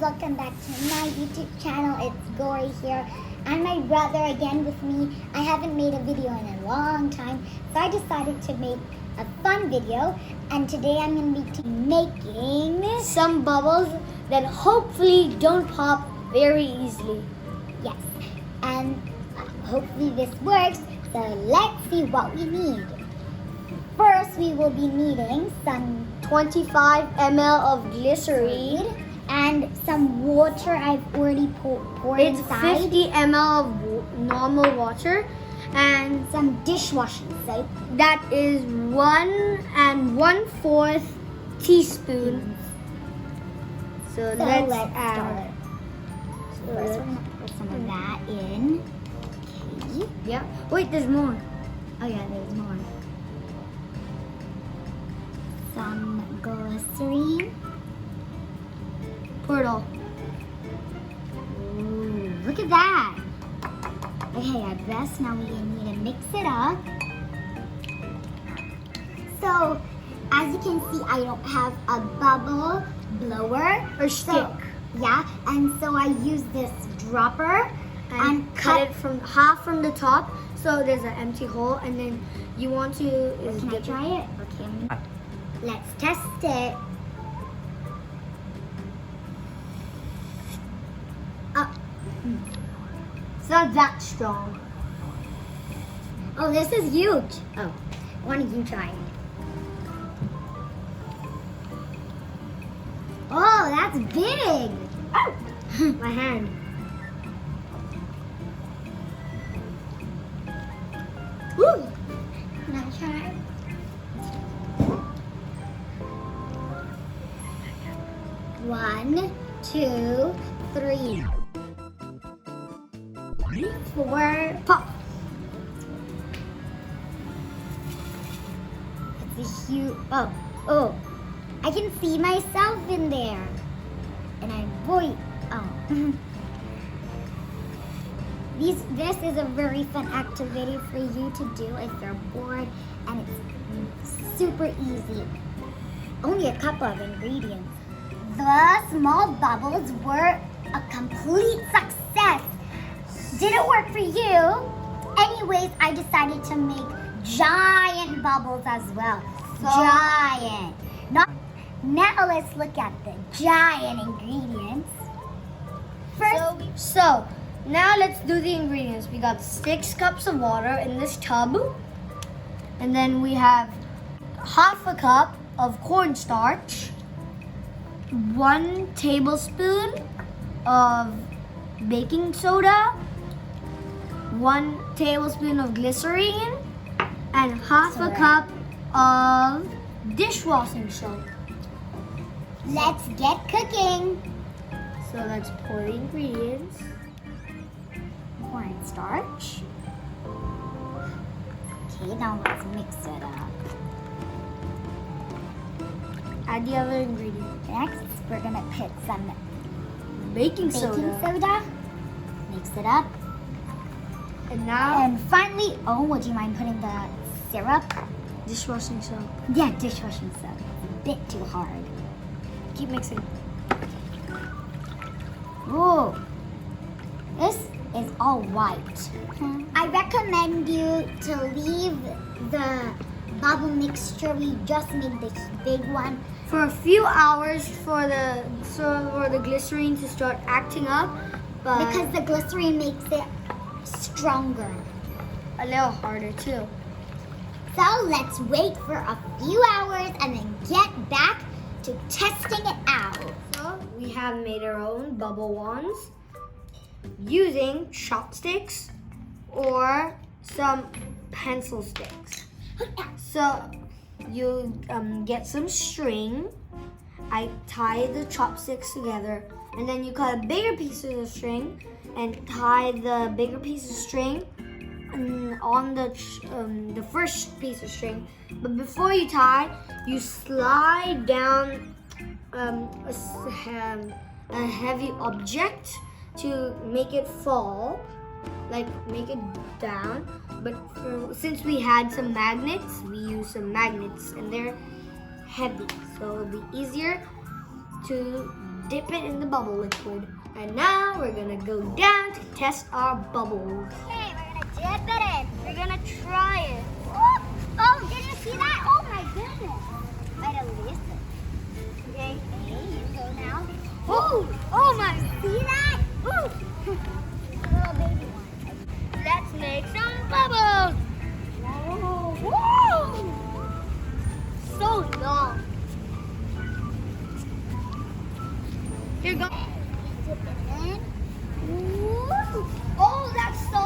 welcome back to my YouTube channel. It's Gory here and my brother again with me. I haven't made a video in a long time, so I decided to make a fun video, and today I'm going to be making some bubbles that hopefully don't pop very easily. Yes, and hopefully this works, so let's see what we need. First, we will be needing some 25 ml of glycerine and some water I've already poured it's inside. 50 ml of normal water and some dishwashing soap. that is 1 1/4 teaspoon. So let's add. start. So first, we're going to pour some of that in. Okay. Yeah. Wait, there's more. Oh yeah, there's more. Some glycerine. Pour it all. Ooh, look at that. Okay, I guess now we need to mix it up. So, as you can see, I don't have a bubble blower Or stick. Yeah, and so I use this dropper And cut it from half from the top, so there's an empty hole, and then you want to. Can I try it? Okay. Let's test it. It's not that strong. Oh, this is huge. Oh, why don't you try it? Oh, that's big. Oh, my hand. Woo! Can I try? One, two, three. 4, pop. It's a huge. Oh! I can see myself in there, and I void. Oh. This is a very fun activity for you to do if you're bored, and it's super easy. Only a couple of ingredients. The small bubbles were a complete success. Did it work for you? Anyways, I decided to make giant bubbles as well. Giant. Now let's look at the giant ingredients. First, So now let's do the ingredients. We got 6 cups of water in this tub, and then we have half a cup of cornstarch, 1 tablespoon of baking soda, 1 tablespoon of glycerine, and half a cup of dishwashing soap. let's get cooking. So let's pour the ingredients. Cornstarch. Okay, now let's mix it up. Add the other ingredients. Next, we're gonna put some Baking baking soda. soda. Mix it up. And now And finally, oh, would you mind putting the syrup? dishwashing soap. Yeah, dishwashing soap. It's a bit too hard. Keep mixing. Ooh, this is all white. I recommend you to leave the bubble mixture we just made, this big one, For a few hours for the glycerine to start acting up, but because the glycerine makes it stronger. a little harder too. So let's wait for a few hours and then get back to testing it out. So we have made our own bubble wands using chopsticks or some pencil sticks. So you get some string. I tie the chopsticks together, and then you cut a bigger piece of string and tie the bigger piece of string on the first piece of string. But before you tie, you slide down a heavy object to make it fall, like make it down. But since we had some magnets, we used some magnets, and they're heavy, so it'll be easier to dip it in the bubble liquid. And now we're gonna go down to test our bubbles. Okay, we're gonna dip it in. We're gonna try it. Oh, did you see that? Oh my goodness. Right, Elisa. Okay. Okay, you go now. Oh my. See that? Ooh. Little baby one. Let's make some bubbles. Whoa. So long. Here go. Dip it in. Ooh. Oh, that's so.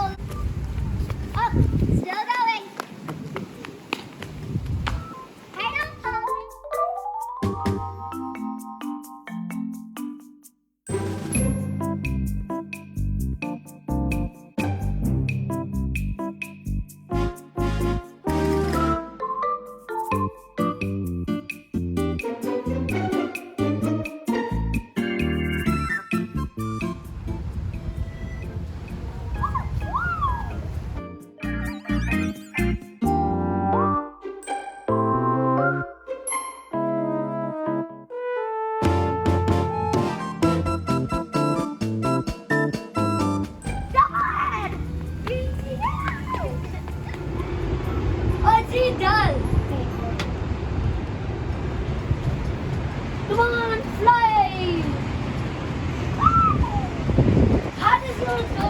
Oh, still going. I don't know. She does. Come on, fly. How does yours go?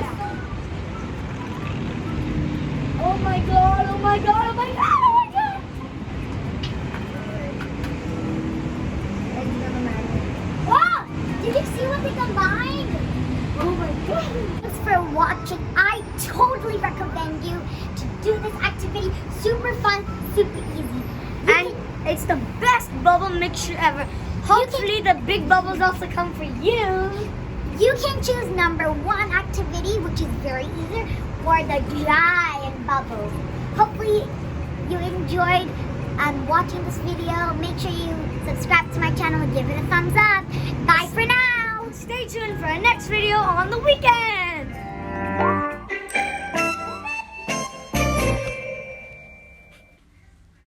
Oh my god, oh my god, oh my god, oh my god. Wow! Did you see what they combined? Oh my god. Thanks for watching. I totally recommend you to do this activity. Super fun, super easy. And it's the best bubble mixture ever. Hopefully the big bubbles also come for you. You can choose number 1 activity, which is very easy, or the giant bubbles. Hopefully you enjoyed watching this video. Make sure you subscribe to my channel and give it a thumbs up. Bye for now. Stay tuned for our next video on the weekend.